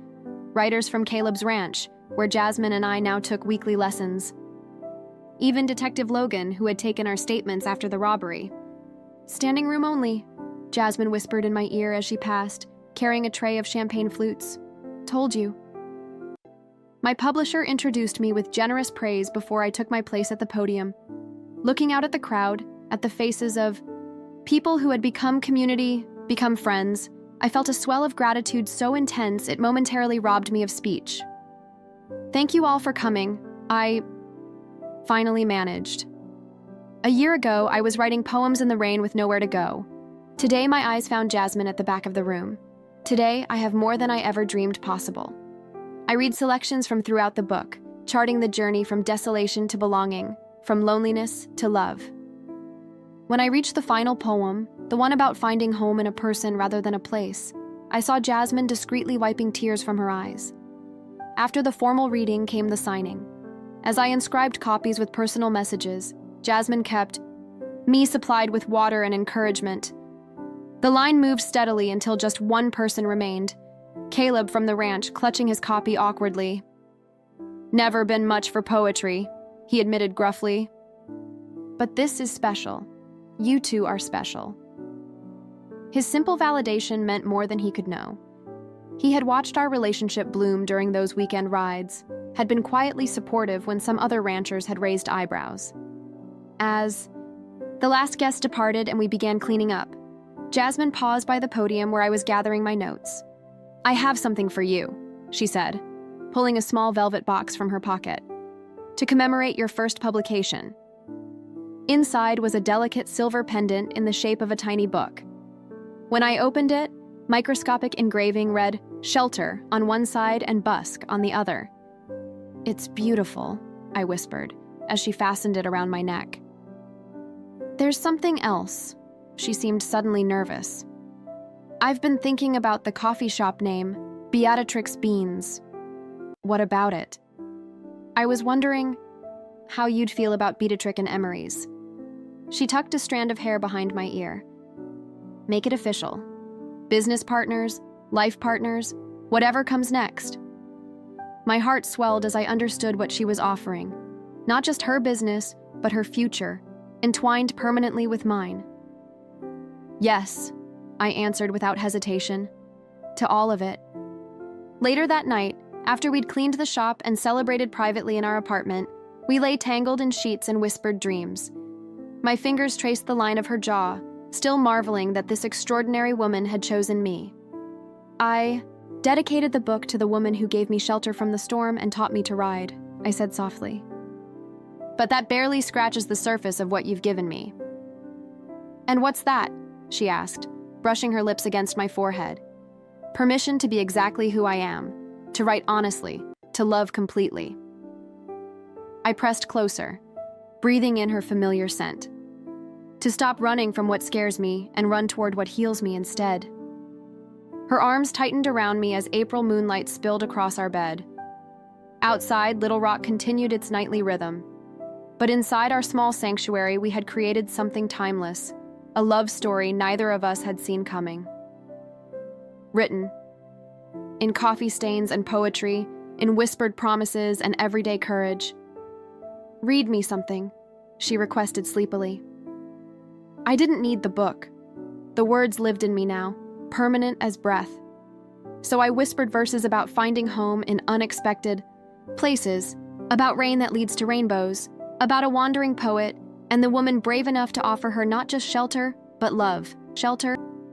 S1: Writers from Caleb's Ranch, where Jasmine and I now took weekly lessons. Even Detective Logan, who had taken our statements after the robbery. "Standing room only," Jasmine whispered in my ear as she passed, carrying a tray of champagne flutes. "Told you." My publisher introduced me with generous praise before I took my place at the podium. Looking out at the crowd, at the faces of people who had become community, become friends, I felt a swell of gratitude so intense it momentarily robbed me of speech. "Thank you all for coming," I finally managed. A year ago, I was writing poems in the rain with nowhere to go. Today, my eyes found Jasmine at the back of the room. Today, I have more than I ever dreamed possible. I read selections from throughout the book, charting the journey from desolation to belonging, from loneliness to love. When I reached the final poem, the one about finding home in a person rather than a place, I saw Jasmine discreetly wiping tears from her eyes. After the formal reading came the signing. As I inscribed copies with personal messages, Jasmine kept me supplied with water and encouragement. The line moved steadily until just one person remained, Caleb from the ranch, clutching his copy awkwardly. "Never been much for poetry," he admitted gruffly. "But this is special. You two are special." His simple validation meant more than he could know. He had watched our relationship bloom during those weekend rides, had been quietly supportive when some other ranchers had raised eyebrows. As the last guest departed and we began cleaning up, Jasmine paused by the podium where I was gathering my notes. "I have something for you," she said, pulling a small velvet box from her pocket, "to commemorate your first publication." Inside was a delicate silver pendant in the shape of a tiny book. When I opened it, microscopic engraving read "Shelter" on one side and "Busk" on the other. "It's beautiful," I whispered, as she fastened it around my neck. "There's something else." She seemed suddenly nervous. "I've been thinking about the coffee shop name, Beatrix Beans." "What about it?" "I was wondering how you'd feel about Beatrix and Emery's." She tucked a strand of hair behind my ear. "Make it official. Business partners, life partners, whatever comes next." My heart swelled as I understood what she was offering. Not just her business, but her future, entwined permanently with mine. "Yes," I answered without hesitation. "To all of it." Later that night, after we'd cleaned the shop and celebrated privately in our apartment, we lay tangled in sheets and whispered dreams. My fingers traced the line of her jaw, still marveling that this extraordinary woman had chosen me. "I dedicated the book to the woman who gave me shelter from the storm and taught me to ride," I said softly. but that barely scratches the surface of what you've given me." "And what's that?" she asked, brushing her lips against my forehead. "Permission to be exactly who I am, to write honestly, to love completely." I pressed closer, breathing in her familiar scent. To stop running from what scares me and run toward what heals me instead. Her arms tightened around me as April moonlight spilled across our bed. Outside, Little Rock continued its nightly rhythm. But inside our small sanctuary, we had created something timeless, a love story neither of us had seen coming. Written. In coffee stains and poetry, in whispered promises and everyday courage. "Read me something," she requested sleepily. I didn't need the book. The words lived in me now, permanent as breath. So I whispered verses about finding home in unexpected places, about rain that leads to rainbows, about a wandering poet, and the woman brave enough to offer her not just shelter, but love. Shelter.